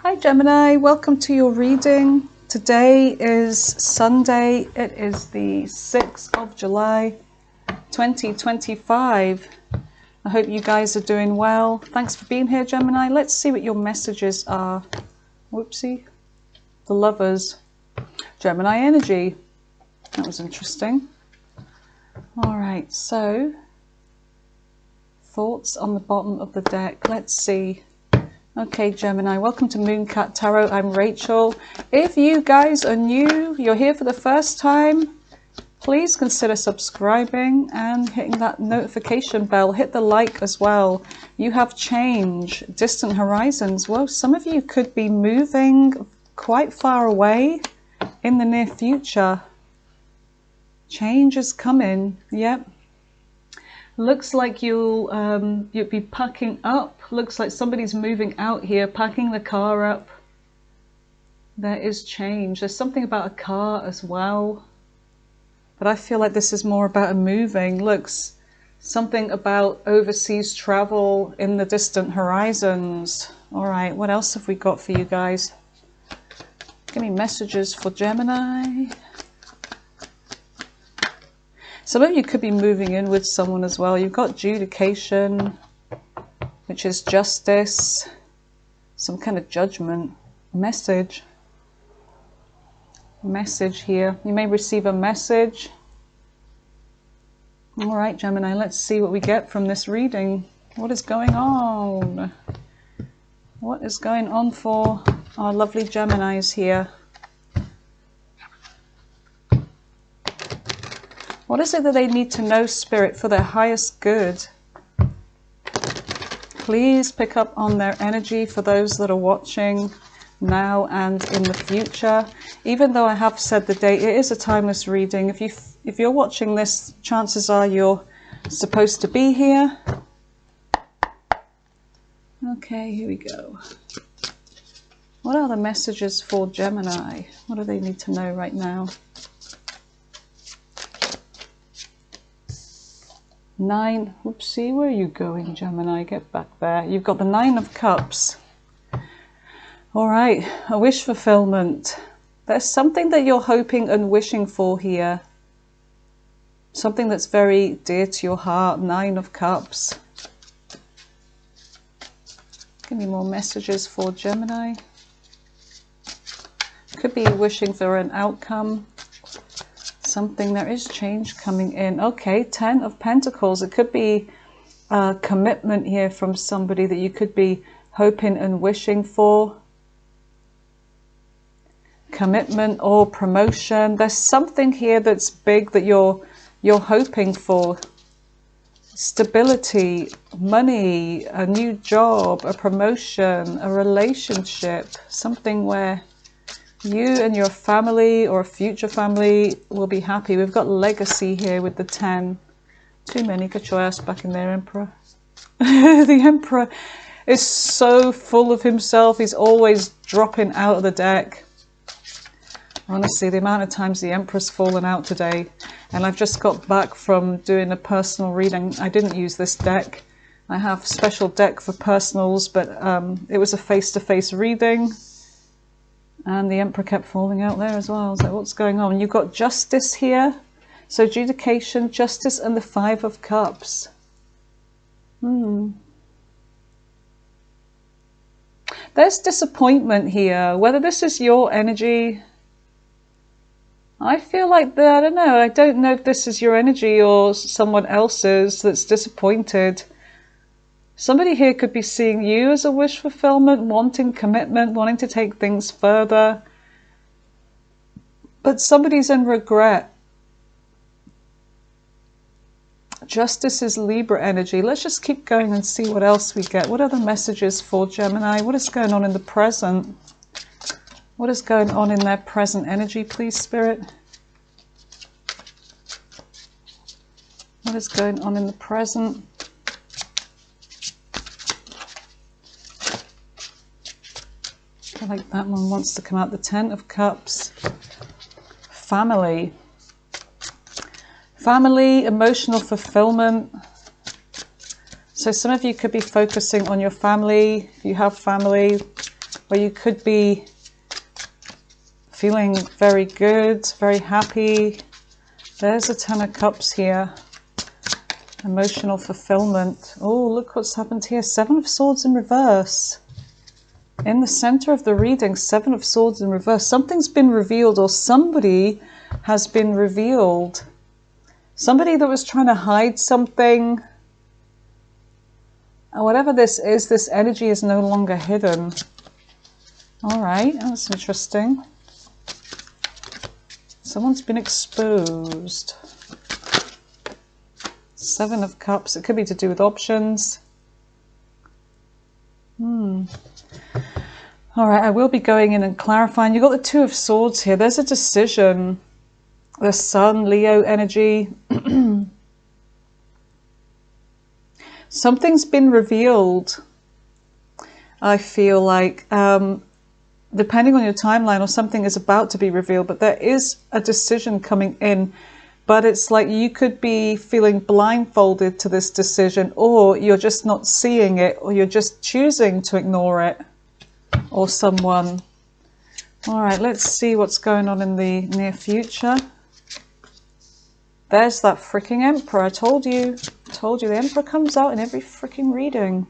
Hi Gemini, welcome to your reading. Today is Sunday. It is the 6th of July 2025. I hope you guys are doing well. Thanks for being here, Gemini. Let's see what your messages are. Whoopsie. The Lovers. Gemini energy. That was interesting. Alright, so thoughts on the bottom of the deck. Let's see. Okay, Gemini, welcome to Mooncat Tarot. I'm Rachel. If you guys are new, you're here for the first time, please consider subscribing and hitting that notification bell. Hit the like as well. You have change, distant horizons. Well, some of you could be moving quite far away in the near future. Change is coming. Yep. Looks like you'll be packing up. Looks like somebody's moving out here, packing the car up. There is change. There's something about a car as well. But I feel like this is more about a moving. Looks something about overseas travel in the distant horizons. All right, what else have we got for you guys? Give me messages for Gemini. Some of you could be moving in with someone as well. You've got adjudication, which is justice, some kind of judgment, message here. You may receive a message. All right, Gemini, let's see what we get from this reading. What is going on? What is going on for our lovely Geminis here? What is it that they need to know, Spirit, for their highest good? Please pick up on their energy for those that are watching now and in the future. Even though I have said the date, it is a timeless reading. If you're watching this, chances are you're supposed to be here. Okay, here we go. What are the messages for Gemini? What do they need to know right now? 9, oopsie, where are you going, Gemini? Get back there. You've got the 9 of Cups. All right, a wish fulfillment. There's something that you're hoping and wishing for here. Something that's very dear to your heart. 9 of Cups. Give me more messages for Gemini. Could be wishing for an outcome. Something, there is change coming in. Okay, 10 of Pentacles. It could be a commitment here from somebody that you could be hoping and wishing for. Commitment or promotion. There's something here that's big that you're hoping for. Stability, money, a new job, a promotion, a relationship. Something where you and your family or a future family will be happy. We've got legacy here with the 10. Too many. Get your ass back in there, Emperor. The Emperor is so full of himself. He's always dropping out of the deck. Honestly, the amount of times the Emperor's fallen out today. And I've just got back from doing a personal reading. I didn't use this deck. I have a special deck for personals, but it was a face-to-face reading. And the Emperor kept falling out there as well. I was like, what's going on? You've got justice here. So adjudication, justice, and the 5 of Cups. There's disappointment here. Whether this is your energy, I feel like that, I don't know. I don't know if this is your energy or someone else's that's disappointed. Somebody here could be seeing you as a wish fulfillment, wanting commitment, wanting to take things further. But somebody's in regret. Justice is Libra energy. Let's just keep going and see what else we get. What are the messages for Gemini? What is going on in the present? What is going on in their present energy, please, Spirit? What is going on in the present? I feel like that one wants to come out. The 10 of Cups. Family. Family, emotional fulfillment. So some of you could be focusing on your family. If you have family, where you could be feeling very good, very happy. There's a Ten of Cups here. Emotional fulfillment. Oh, look what's happened here. Seven of Swords in reverse. In the center of the reading, Seven of Swords in reverse. Something's been revealed, or somebody has been revealed. Somebody that was trying to hide something. And whatever this is, this energy is no longer hidden. All right, that's interesting. Someone's been exposed. Seven of Cups. It could be to do with options. All right, I will be going in and clarifying. You've got the Two of Swords here. There's a decision. The Sun, Leo energy. Something's been revealed. I feel like, depending on your timeline, or something is about to be revealed, but there is a decision coming in. But it's like you could be feeling blindfolded to this decision, or you're just not seeing it, or you're just choosing to ignore it, or someone. All right, let's see what's going on in the near future. There's that freaking Emperor. I told you. The Emperor comes out in every freaking reading.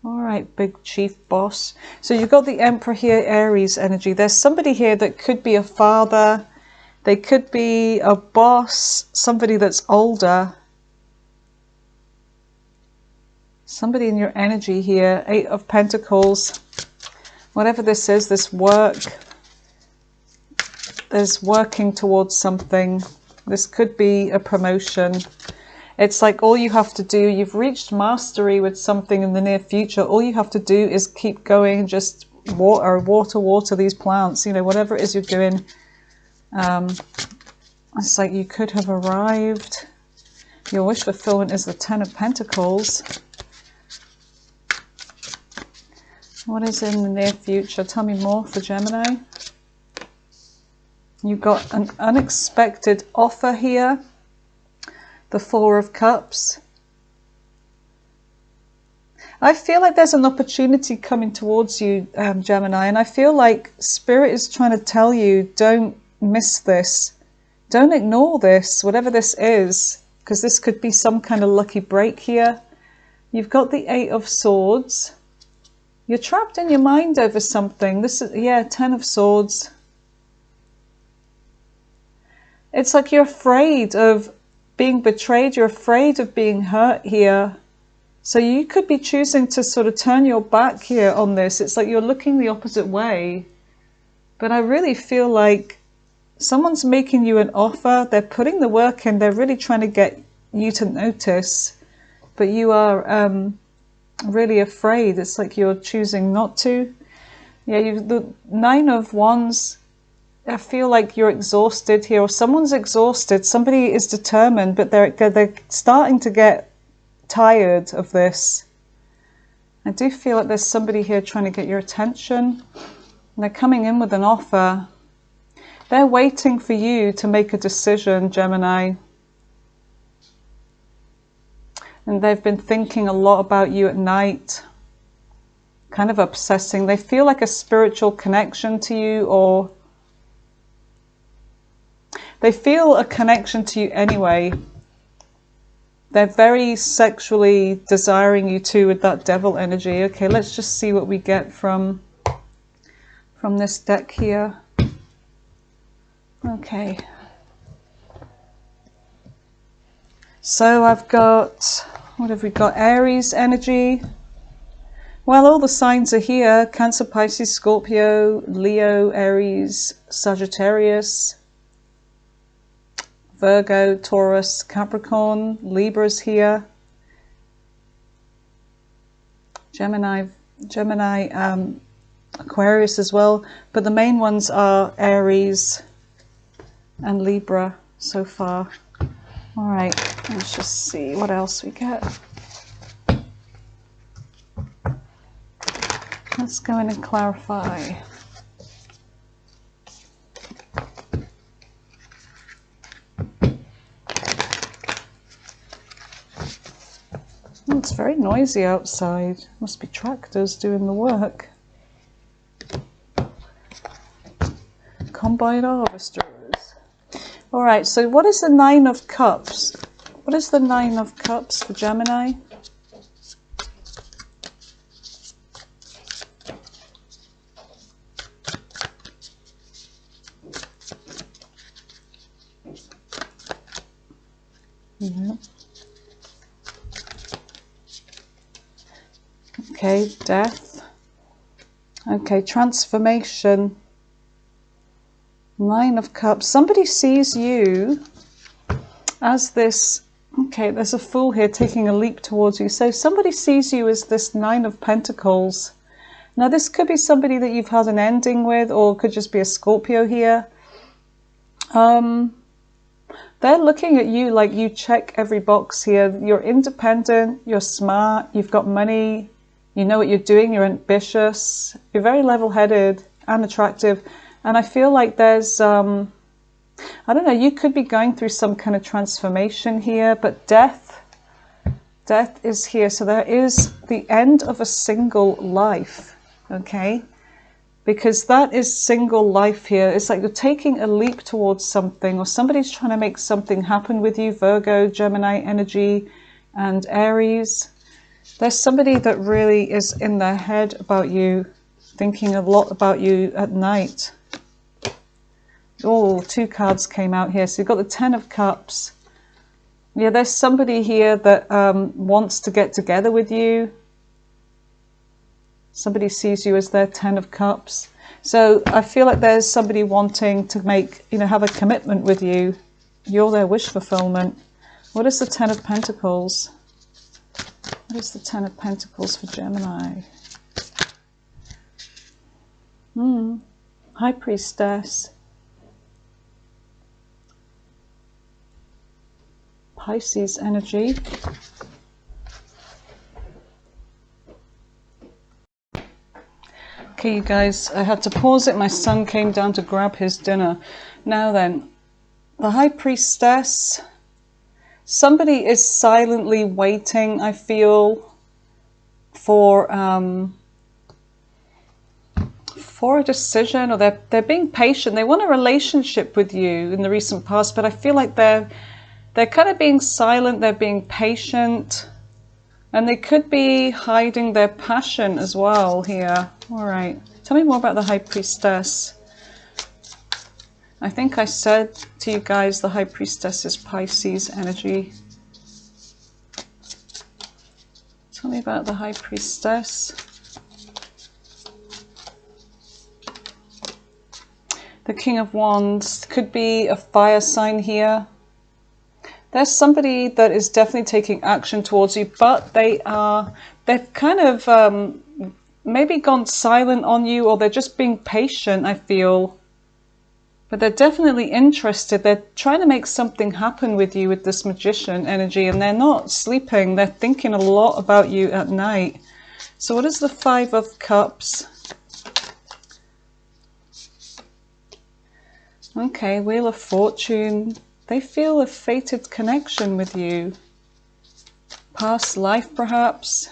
All right, big chief boss. So you've got the Emperor here, Aries energy. There's somebody here that could be a father. They could be a boss, somebody that's older. Somebody in your energy here, Eight of Pentacles. Whatever this is, this work. There's working towards something. This could be a promotion. It's like all you have to do, you've reached mastery with something in the near future. All you have to do is keep going, just water these plants, you know, whatever it is you're doing. It's like you could have arrived. Your wish fulfillment is the Ten of Pentacles. What is in the near future? Tell me more for Gemini. You've got an unexpected offer here. The Four of Cups. I feel like there's an opportunity coming towards you, Gemini, and I feel like Spirit is trying to tell you, don't miss this. Don't ignore this, whatever this is, because this could be some kind of lucky break here. You've got the Eight of Swords. You're trapped in your mind over something. This is, yeah, Ten of Swords. It's like you're afraid of being betrayed. You're afraid of being hurt here. So you could be choosing to sort of turn your back here on this. It's like you're looking the opposite way. But I really feel like someone's making you an offer. They're putting the work in. They're really trying to get you to notice. But you are really afraid. It's like you're choosing not to. Yeah, the Nine of Wands. I feel like you're exhausted here, or someone's exhausted. Somebody is determined, but they're starting to get tired of this. I do feel like there's somebody here trying to get your attention. And they're coming in with an offer. They're waiting for you to make a decision, Gemini. And they've been thinking a lot about you at night. Kind of obsessing. They feel like a spiritual connection to you, or they feel a connection to you anyway. They're very sexually desiring you too with that devil energy. Okay, let's just see what we get from this deck here. Okay. So I've got, what have we got? Aries energy. Well, all the signs are here. Cancer, Pisces, Scorpio, Leo, Aries, Sagittarius, Virgo, Taurus, Capricorn, Libra's here. Gemini, Aquarius as well. But the main ones are Aries and Libra so far. All right, let's just see what else we get. Let's go in and clarify. Let's It's very noisy outside. Must be tractors doing the work. Combine harvesters. All right, so what is the Nine of Cups? What is the Nine of Cups for Gemini? Yeah. Okay, death. Okay, transformation. Nine of Cups. Somebody sees you as this, okay, there's a Fool here taking a leap towards you. So somebody sees you as this Nine of Pentacles. Now this could be somebody that you've had an ending with, or could just be a Scorpio here. They're looking at you like you check every box here. You're independent, you're smart, you've got money, you know what you're doing, you're ambitious, you're very level-headed and attractive. And I feel like there's, I don't know, you could be going through some kind of transformation here, but death is here. So there is the end of a single life, okay? Because that is single life here. It's like you're taking a leap towards something, or somebody's trying to make something happen with you. Virgo, Gemini energy, and Aries. There's somebody that really is in their head about you, thinking a lot about you at night. Oh, two cards came out here. So you've got the Ten of Cups. Yeah, there's somebody here that wants to get together with you. Somebody sees you as their Ten of Cups. So I feel like there's somebody wanting to make, you know, have a commitment with you. You're their wish fulfillment. What is the Ten of Pentacles? What is the Ten of Pentacles for Gemini? High Priestess. Pisces energy. Okay, you guys, I had to pause it. My son came down to grab his dinner. Now then, the High Priestess. Somebody is silently waiting, I feel, for a decision, or they're being patient. They want a relationship with you in the recent past, but I feel like they're kind of being silent, they're being patient. And they could be hiding their passion as well here. All right. Tell me more about the High Priestess. I think I said to you guys the High Priestess is Pisces energy. Tell me about the High Priestess. The King of Wands could be a fire sign here. There's somebody that is definitely taking action towards you, but they've kind of maybe gone silent on you, or they're just being patient, I feel. But they're definitely interested. They're trying to make something happen with you with this Magician energy, and they're not sleeping. They're thinking a lot about you at night. So what is the Five of Cups? Okay, Wheel of Fortune. They feel a fated connection with you. Past life, perhaps.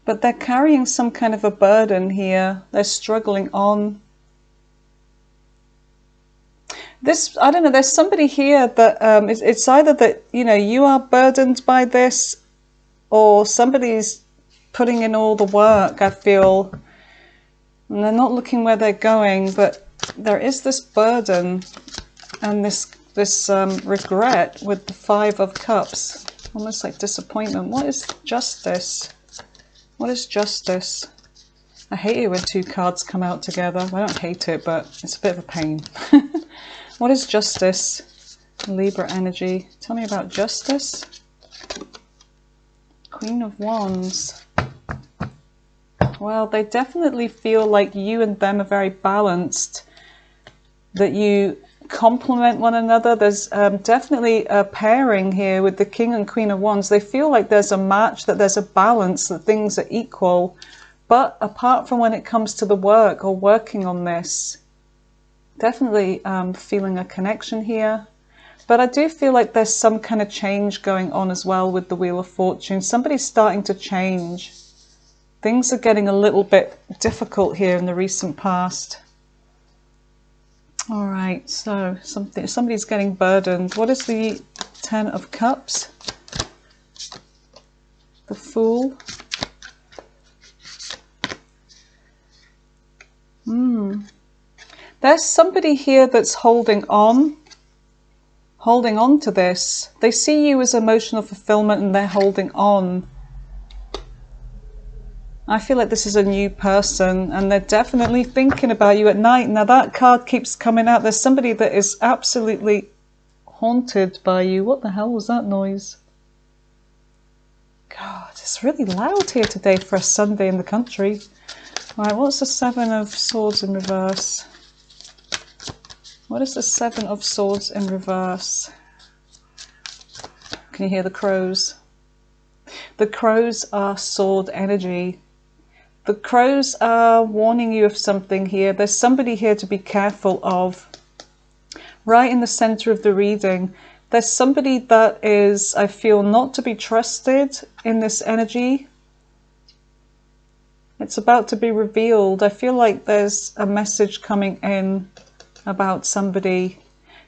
But they're carrying some kind of a burden here. They're struggling on. This, I don't know, there's somebody here that it's either that, you know, you are burdened by this, or somebody's putting in all the work, I feel. And they're not looking where they're going, but there is this burden and this regret with the Five of Cups, almost like disappointment. What is justice? What is justice? I hate it when two cards come out together. I don't hate it, but it's a bit of a pain. What is justice? Libra energy. Tell me about justice. Queen of Wands. Well, they definitely feel like you and them are very balanced, that you complement one another. There's definitely a pairing here with the King and Queen of Wands. They feel like there's a match, that there's a balance, that things are equal. But apart from when it comes to the work or working on this, definitely feeling a connection here. But I do feel like there's some kind of change going on as well with the Wheel of Fortune. Somebody's starting to change. Things are getting a little bit difficult here in the recent past. All right, so somebody's getting burdened. What is the Ten of Cups? The Fool. There's somebody here that's holding on to this. They see you as emotional fulfillment and they're holding on. I feel like this is a new person and they're definitely thinking about you at night. Now that card keeps coming out. There's somebody that is absolutely haunted by you. What the hell was that noise? God, it's really loud here today for a Sunday in the country. All right, what's the Seven of Swords in reverse? What is the Seven of Swords in reverse? Can you hear the crows? The crows are sword energy. The crows are warning you of something here. There's somebody here to be careful of. Right in the center of the reading, there's somebody that is, I feel, not to be trusted in this energy. It's about to be revealed. I feel like there's a message coming in about somebody.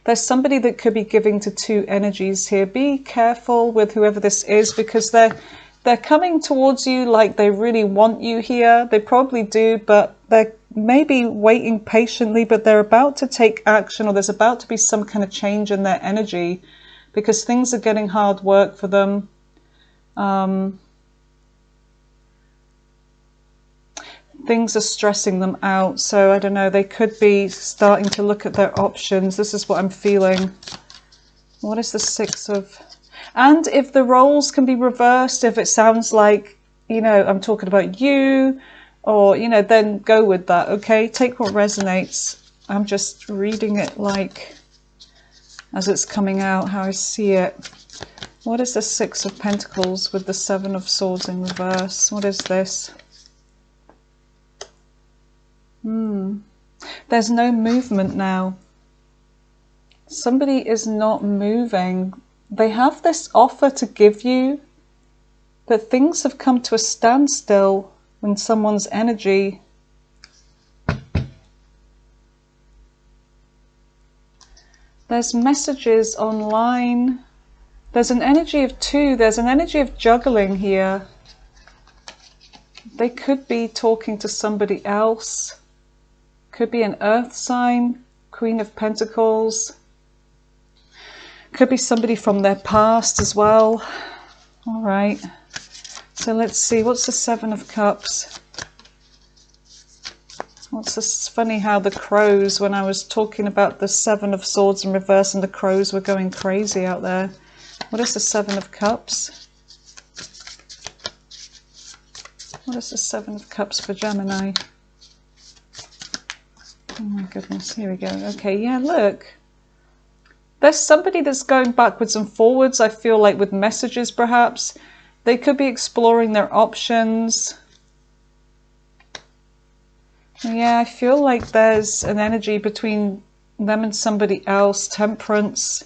There's somebody that could be giving to two energies here. Be careful with whoever this is, because they're coming towards you like they really want you here. They probably do, but they're maybe waiting patiently, but they're about to take action, or there's about to be some kind of change in their energy because things are getting hard work for them. Things are stressing them out. So I don't know, they could be starting to look at their options. This is what I'm feeling. What is the Six of... And if the roles can be reversed, if it sounds like, you know, I'm talking about you, or, you know, then go with that, okay? Take what resonates. I'm just reading it like, as it's coming out, how I see it. What is the Six of Pentacles with the Seven of Swords in reverse? What is this? There's no movement now. Somebody is not moving. They have this offer to give you, but things have come to a standstill in someone's energy. There's messages online. There's an energy of two. There's an energy of juggling here. They could be talking to somebody else. Could be an earth sign, Queen of Pentacles. Could be somebody from their past as well. All right. So let's see. What's the Seven of Cups? What's this? Funny how the crows, when I was talking about the Seven of Swords in reverse and the crows were going crazy out there. What is the Seven of Cups? What is the Seven of Cups for Gemini? Oh my goodness, here we go. Okay, yeah, look. There's somebody that's going backwards and forwards, I feel like, with messages perhaps. They could be exploring their options. Yeah, I feel like there's an energy between them and somebody else, Temperance.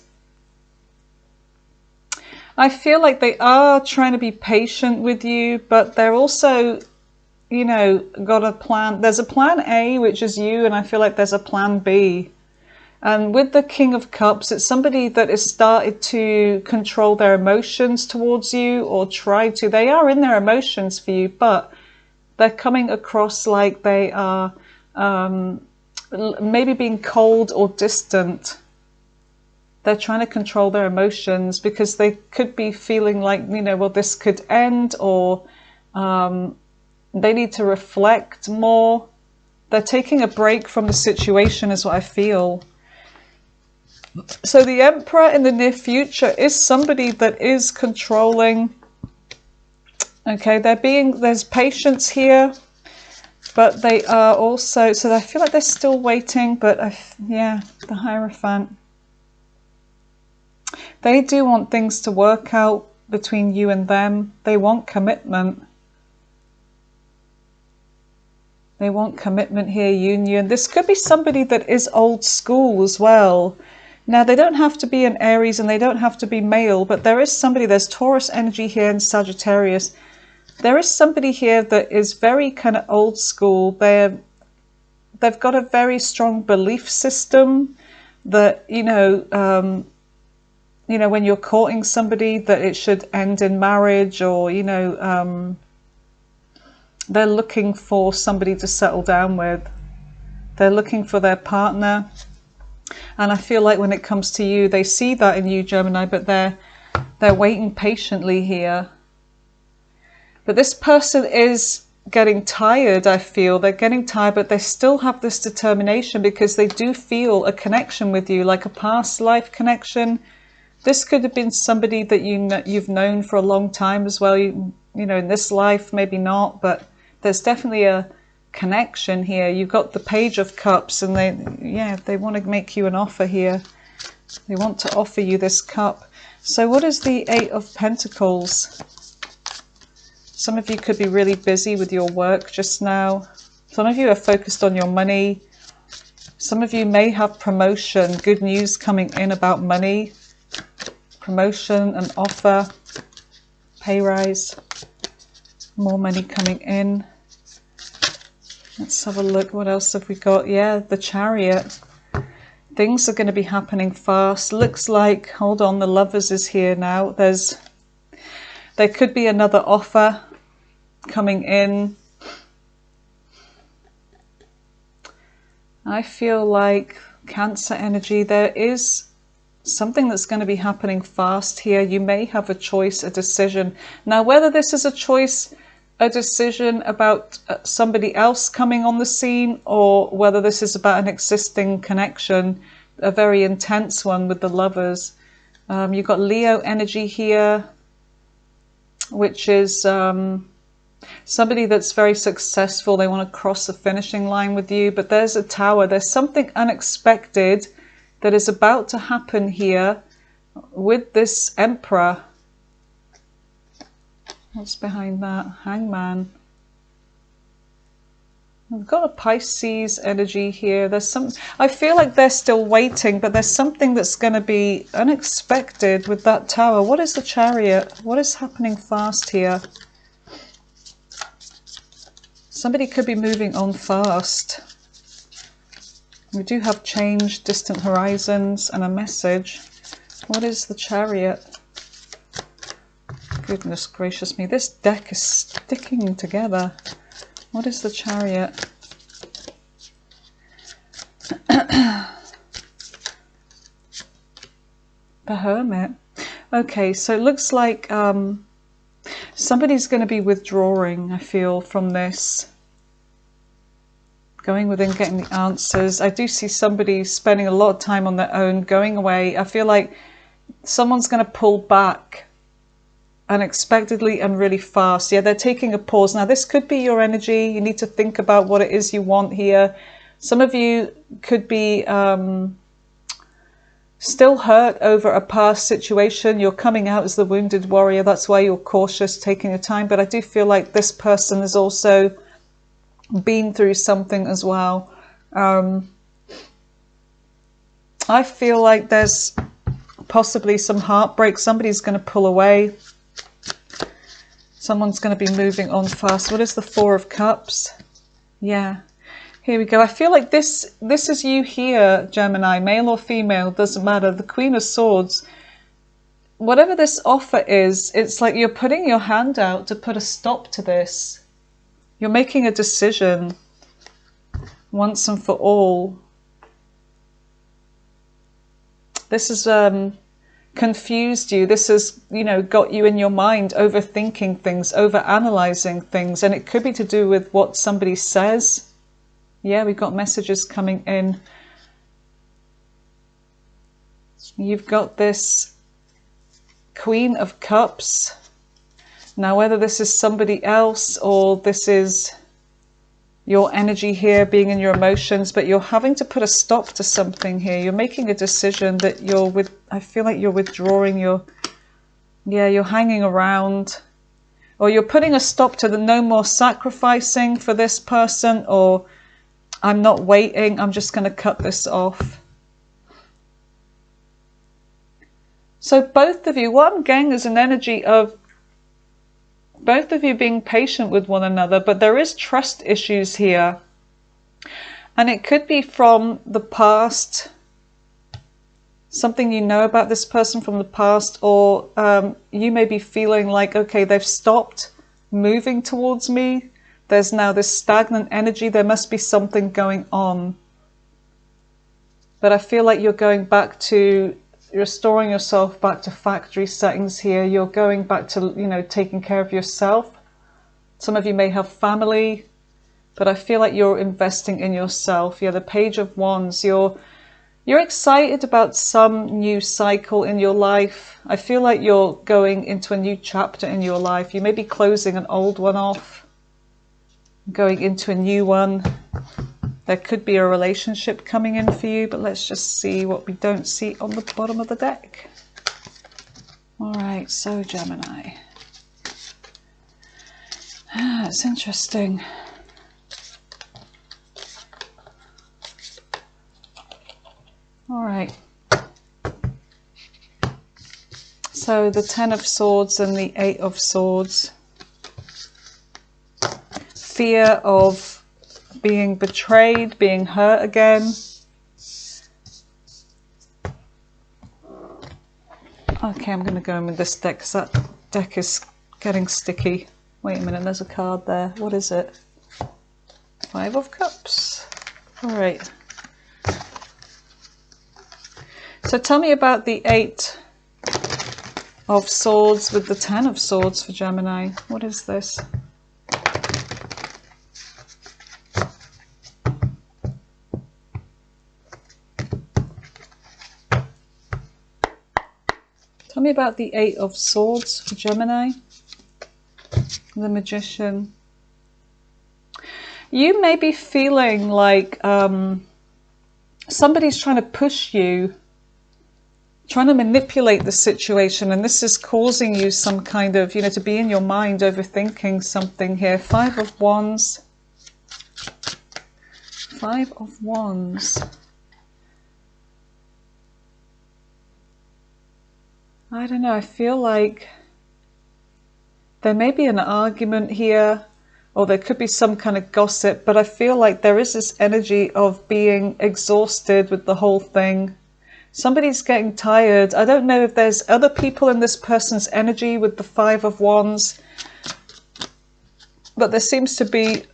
I feel like they are trying to be patient with you, but they're also, you know, got a plan. There's a plan A, which is you, and I feel like there's a plan B. And with the King of Cups, it's somebody that has started to control their emotions towards you, or try to. They are in their emotions for you, but they're coming across like they are maybe being cold or distant. They're trying to control their emotions because they could be feeling like, you know, well, this could end, or they need to reflect more. They're taking a break from the situation is what I feel. So the Emperor in the near future is somebody that is controlling. Okay, there's patience here, but they are also, so I feel like they're still waiting, but yeah, the Hierophant. They do want things to work out between you and them. They want commitment. They want commitment here, union. This could be somebody that is old school as well. Now, they don't have to be an Aries and they don't have to be male, but there is somebody, there's Taurus energy here and Sagittarius. There is somebody here that is very kind of old school. They've got a very strong belief system that, when you're courting somebody, that it should end in marriage, or, they're looking for somebody to settle down with. They're looking for their partner. And I feel like when it comes to you, they see that in you, Gemini, but they're waiting patiently here. But this person is getting tired, I feel. They're getting tired, but they still have this determination because they do feel a connection with you, like a past life connection. This could have been somebody that you've known for a long time as well. In this life, maybe not, but there's definitely a connection here. You've got the Page of Cups, and they want to make you an offer here. They want to offer you this cup. So what is the Eight of Pentacles? Some of you could be really busy with your work just now. Some of you are focused on your money. Some of you may have promotion, good news coming in about money. Promotion, an offer, pay rise, more money coming in. Let's have a look. What else have we got? Yeah, the Chariot. Things are going to be happening fast. Looks like, hold on, the Lovers is here now. There could be another offer coming in. I feel like Cancer energy, there is something that's going to be happening fast here. You may have a choice, a decision. Now, whether this is a choice, a decision about somebody else coming on the scene, or whether this is about an existing connection, a very intense one with the Lovers. You've got Leo energy here, which is somebody that's very successful. They want to cross the finishing line with you, but there's a Tower. There's something unexpected that is about to happen here with this Emperor. What's behind that? Hangman. We've got a Pisces energy here. There's some, I feel like they're still waiting, but there's something that's going to be unexpected with that Tower. What is the Chariot? What is happening fast here? Somebody could be moving on fast. We do have change, distant horizons, and a message. What is the Chariot? Goodness gracious me, this deck is sticking together. What is the Chariot? The Hermit. Okay, so it looks like somebody's going to be withdrawing, I feel, from this. Going within, getting the answers. I do see somebody spending a lot of time on their own, going away. I feel like someone's going to pull back unexpectedly and really fast. Yeah, they're taking a pause. Now, this could be your energy. You need to think about what it is you want here. Some of you could be still hurt over a past situation. You're coming out as the wounded warrior. That's why you're cautious, taking your time. But I do feel like this person has also been through something as well. I feel like there's possibly some heartbreak. Somebody's going to pull away. Someone's going to be moving on fast. What is the Four of Cups? Yeah, here we go. I feel like this is you here, Gemini, male or female, doesn't matter. The Queen of Swords. Whatever this offer is, it's like you're putting your hand out to put a stop to this. You're making a decision once and for all. This is confused you. This has, got you in your mind, overthinking things, overanalyzing things, and it could be to do with what somebody says. Yeah, we've got messages coming in. You've got this Queen of Cups. Now, whether this is somebody else or this is your energy here, being in your emotions, but you're having to put a stop to something here. You're making a decision that I feel like you're withdrawing, you're hanging around, or you're putting a stop to the no more sacrificing for this person, or I'm not waiting, I'm just going to cut this off. So both of you, what I'm getting is an energy of both of you being patient with one another, but there is trust issues here. And it could be from the past, something you know about this person from the past, or you may be feeling like, okay, they've stopped moving towards me. There's now this stagnant energy. There must be something going on. But I feel like you're going back to, you're restoring yourself back to factory settings here. You're going back to, you know, taking care of yourself. Some of you may have family, but I feel like you're investing in yourself. Yeah, the Page of Wands. You're excited about some new cycle in your life. I feel like you're going into a new chapter in your life. You may be closing an old one off, going into a new one. There could be a relationship coming in for you, but let's just see what we don't see on the bottom of the deck. All right, so Gemini. It's interesting. All right. So the Ten of Swords and the Eight of Swords. Fear of being betrayed, being hurt again. Okay, I'm going to go in with this deck because that deck is getting sticky. Wait a minute, there's a card there. What is it? Five of Cups. All right. So tell me about the Eight of Swords with the Ten of Swords for Gemini. What is this? Tell me about the Eight of Swords for Gemini. The Magician. You may be feeling like somebody's trying to push you, trying to manipulate the situation, and this is causing you some kind of, you know, to be in your mind overthinking something here. Five of Wands. Five of Wands. I don't know, I feel like there may be an argument here, or there could be some kind of gossip, but I feel like there is this energy of being exhausted with the whole thing. Somebody's getting tired. I don't know if there's other people in this person's energy with the Five of Wands, but there seems to be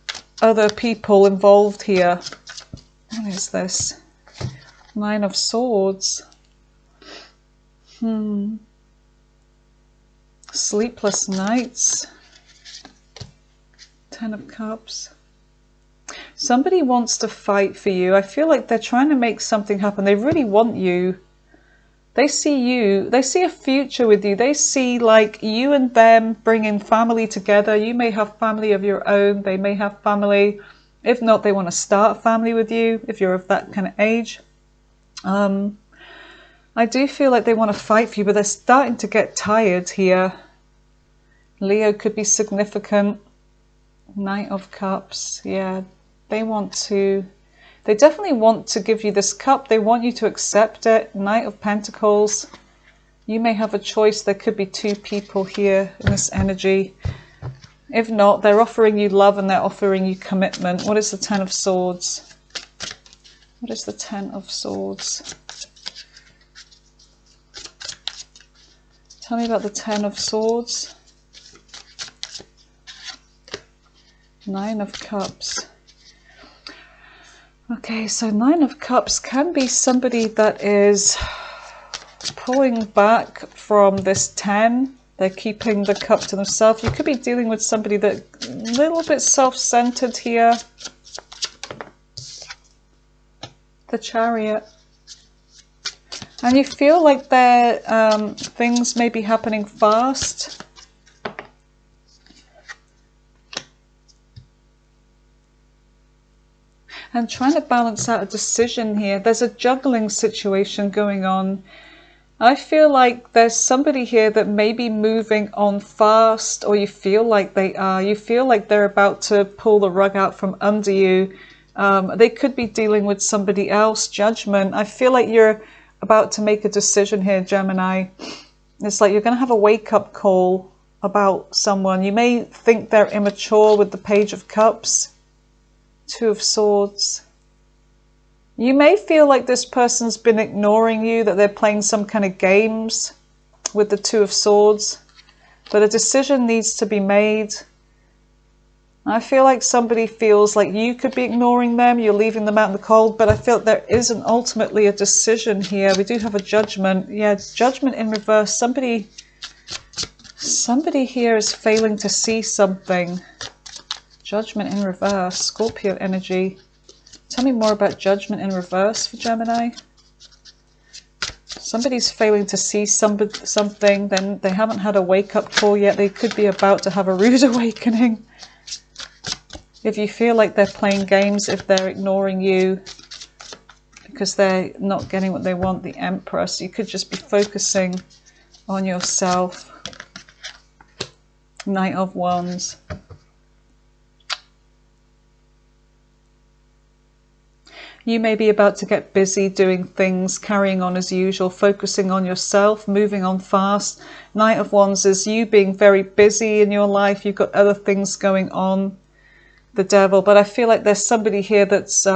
other people involved here. What is this? Nine of Swords. Sleepless nights. Ten of Cups. Somebody wants to fight for you. I feel like they're trying to make something happen. They really want you. They see you. They see a future with you. They see like you and them bringing family together. You may have family of your own. They may have family. If not, they want to start a family with you if you're of that kind of age. I do feel like they want to fight for you, but they're starting to get tired here. Leo could be significant. Knight of Cups. Yeah, they definitely want to give you this cup. They want you to accept it. Knight of Pentacles. You may have a choice. There could be two people here in this energy. If not, they're offering you love and they're offering you commitment. What is the Ten of Swords? What is the Ten of Swords? Tell me about the Ten of Swords. Nine of Cups. Okay, so Nine of Cups can be somebody that is pulling back from this 10. They're keeping the cup to themselves. You could be dealing with somebody that's a little bit self-centered here. The Chariot. And you feel like things may be happening fast. And trying to balance out a decision here. There's a juggling situation going on. I feel like there's somebody here that may be moving on fast, or you feel like they are. You feel like they're about to pull the rug out from under you. They could be dealing with somebody else. Judgment. I feel like you're about to make a decision here, Gemini. It's like you're going to have a wake-up call about someone. You may think they're immature with the Page of Cups, Two of Swords. You may feel like this person's been ignoring you, that they're playing some kind of games with the Two of Swords. But a decision needs to be made. I feel like somebody feels like you could be ignoring them, you're leaving them out in the cold, but I feel there isn't ultimately a decision here. We do have a judgment. Yeah, judgment in reverse. Somebody here is failing to see something. Judgment in reverse. Scorpio energy. Tell me more about judgment in reverse for Gemini. Somebody's failing to see something, then they haven't had a wake-up call yet. They could be about to have a rude awakening. If you feel like they're playing games, if they're ignoring you because they're not getting what they want, the Empress, you could just be focusing on yourself. Knight of Wands. You may be about to get busy doing things, carrying on as usual, focusing on yourself, moving on fast. Knight of Wands is you being very busy in your life. You've got other things going on. The Devil. But I feel like there's somebody here that's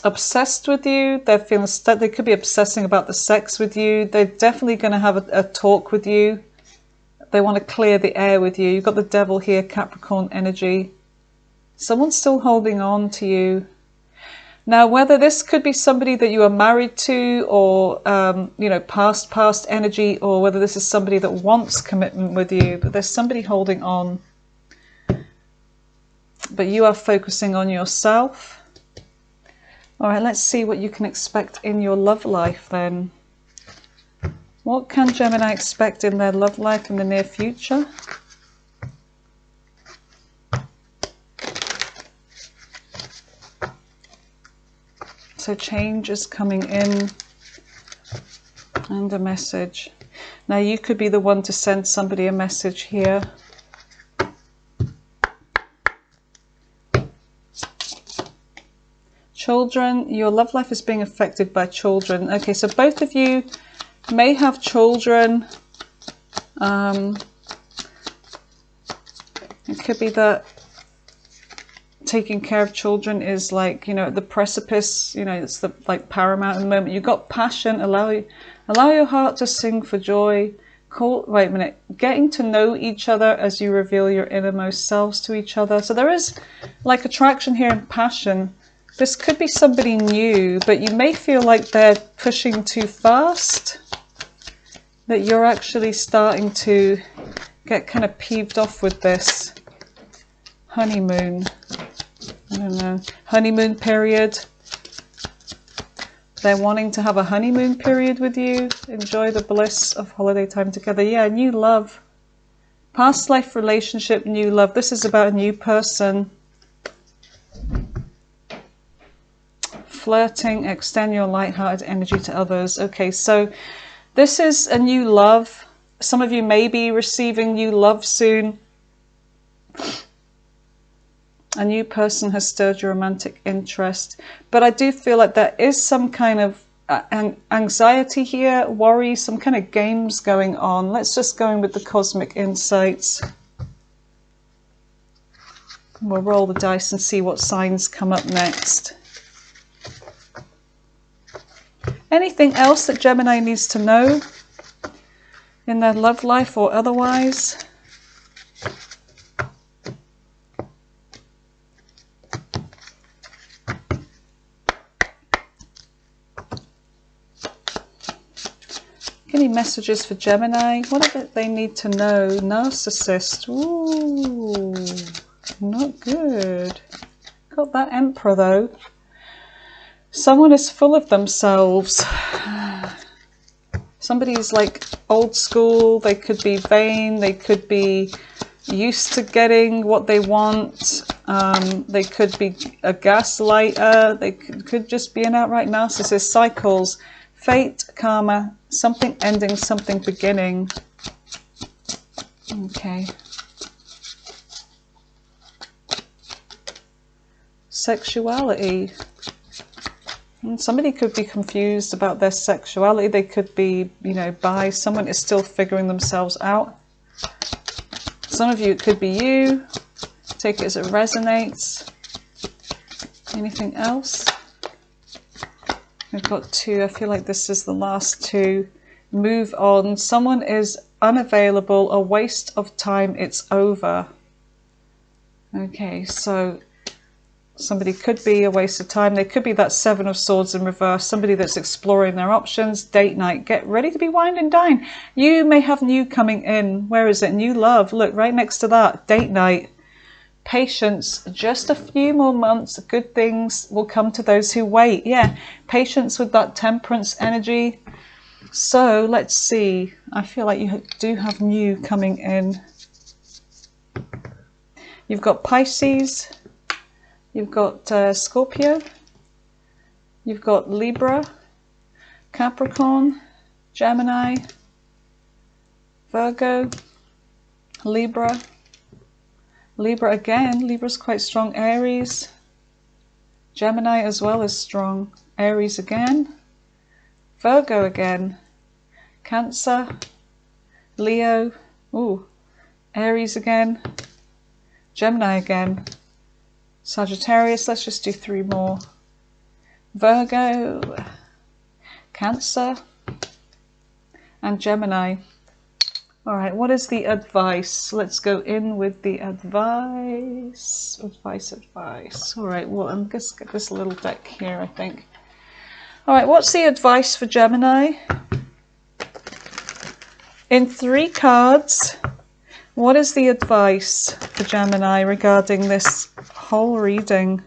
obsessed with you. They're feeling stuck. They could be obsessing about the sex with you. They're definitely going to have a talk with you. They want to clear the air with you. You've got the Devil here, Capricorn energy. Someone's still holding on to you. Now, whether this could be somebody that you are married to, or you know, past energy, or whether this is somebody that wants commitment with you, but there's somebody holding on. But you are focusing on yourself. All right, let's see what you can expect in your love life then. What can Gemini expect in their love life in the near future? So change is coming in, and a message. Now you could be the one to send somebody a message here. Children, your love life is being affected by children. Okay, so both of you may have children. It could be that taking care of children is like, you know, at the precipice, you know, it's the like paramount in the moment. You've got passion, allow your heart to sing for joy. Wait a minute, getting to know each other as you reveal your innermost selves to each other. So there is like attraction here and passion. This could be somebody new, but you may feel like they're pushing too fast, that you're actually starting to get kind of peeved off with this. Honeymoon. I don't know. Honeymoon period. They're wanting to have a honeymoon period with you. Enjoy the bliss of holiday time together. Yeah, new love. Past life relationship, new love. This is about a new person. Flirting, extend your light-hearted energy to others. Okay, so this is a new love. Some of you may be receiving new love soon. A new person has stirred your romantic interest. But I do feel like there is some kind of anxiety here, worry, some kind of games going on. Let's just go in with the cosmic insights. We'll roll the dice and see what signs come up next. Anything else that Gemini needs to know in their love life or otherwise? Any messages for Gemini? What is it they need to know? Narcissist. Ooh, not good. Got that Emperor though. Someone is full of themselves. Somebody's like old school. They could be vain. They could be used to getting what they want. They could be a gaslighter. They could just be an outright narcissist. Cycles. Fate, karma, something ending, something beginning. Okay. Sexuality. And somebody could be confused about their sexuality. They could be, you know, bi. Someone is still figuring themselves out. Some of you, it could be you. Take it as it resonates. Anything else? We've got 2. I feel like this is the last 2. Move on. Someone is unavailable. A waste of time. It's over. Okay, so somebody could be a waste of time. They could be that 7 of Swords in reverse. Somebody that's exploring their options. Date night. Get ready to be wined and dine. You may have new coming in. Where is it? New love. Look, right next to that. Date night. Patience. Just a few more months. Good things will come to those who wait. Yeah. Patience with that Temperance energy. So let's see. I feel like you do have new coming in. You've got Pisces. You've got Scorpio, you've got Libra, Capricorn, Gemini, Virgo, Libra, Libra again, Libra's quite strong, Aries, Gemini as well is strong, Aries again, Virgo again, Cancer, Leo, ooh, Aries again, Gemini again, Sagittarius, let's just do 3 more. Virgo, Cancer, and Gemini. All right, what is the advice? Let's go in with the advice. Advice. All right, well, I'm just get this little deck here, I think. All right, what's the advice for Gemini? In 3 cards, what is the advice for Gemini regarding this whole reading?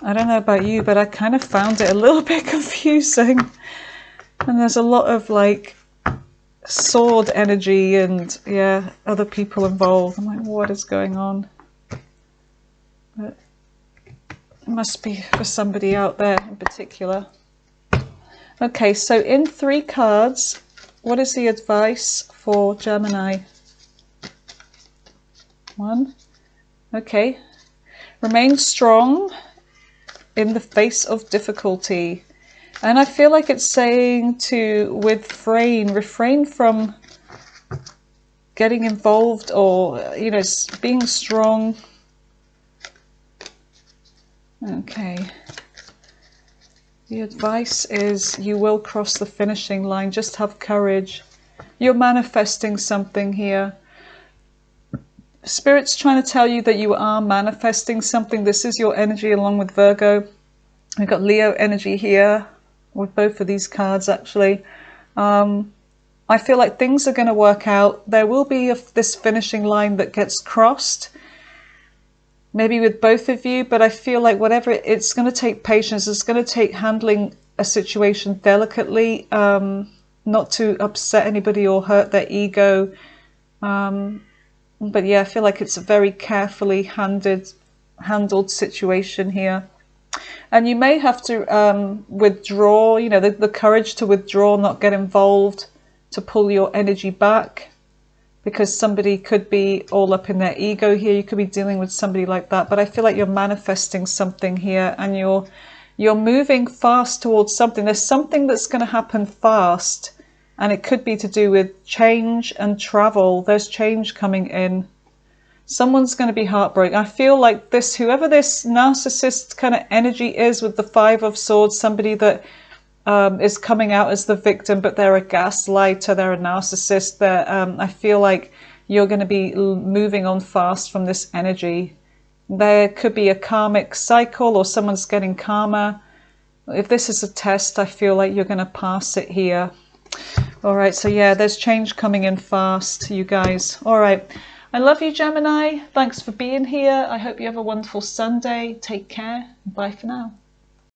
I don't know about you, but I kind of found it a little bit confusing. And there's a lot of like sword energy and yeah, other people involved. I'm like, what is going on? But it must be for somebody out there in particular. Okay, so in 3 cards, what is the advice for Gemini? 1. Okay. Remain strong in the face of difficulty. And I feel like it's saying to refrain from getting involved or, you know, being strong. Okay. The advice is you will cross the finishing line. Just have courage. You're manifesting something here. Spirit's trying to tell you that you are manifesting something. This is your energy along with Virgo. We've got Leo energy here with both of these cards actually. I feel like things are going to work out. There will be this finishing line that gets crossed. Maybe with both of you, but I feel like whatever, it's going to take patience. It's going to take handling a situation delicately, not to upset anybody or hurt their ego. But yeah, I feel like it's a very carefully handled situation here. And you may have to withdraw, you know, the courage to withdraw, not get involved, to pull your energy back, because somebody could be all up in their ego here. You could be dealing with somebody like that. But I feel like you're manifesting something here, and you're moving fast towards something. There's something that's going to happen fast. And it could be to do with change and travel. There's change coming in. Someone's going to be heartbroken. I feel like whoever this narcissist kind of energy is with the 5 of Swords, somebody that is coming out as the victim, but they're a gaslighter, they're a narcissist. I feel like you're going to be moving on fast from this energy. There could be a karmic cycle or someone's getting karma. If this is a test, I feel like you're going to pass it here. All right, so yeah, there's change coming in fast, you guys. All right, I love you, Gemini. Thanks for being here. I hope you have a wonderful Sunday. Take care. Bye for now.